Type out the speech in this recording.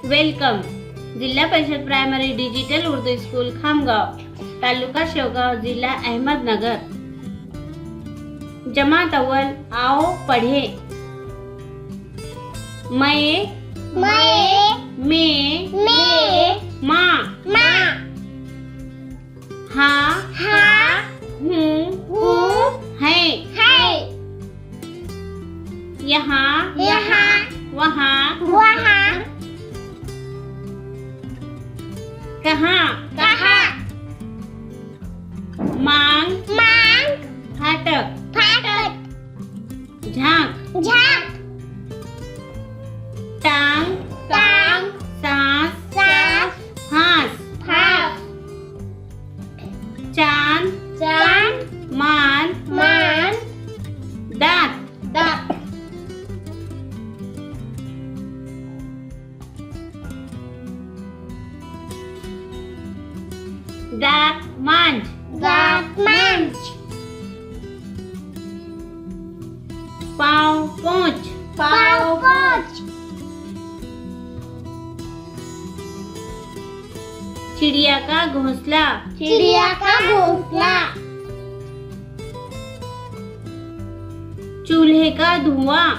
Welcome. जिल्हा परिषद primary digital Urdu school Khamgaon, taluka Shevgaon, जिला अहमदनगर। जमात अव्वल, आओ पढ़े। मैं में माँ हाँ हूँ है यहाँ वहाँ कहाँ मांग फाटक झांक टांग सांस हाथ चांद मान दांत दांत मांज पाँव पोंछ चिड़िया का घोंसला चूल्हे का धुआं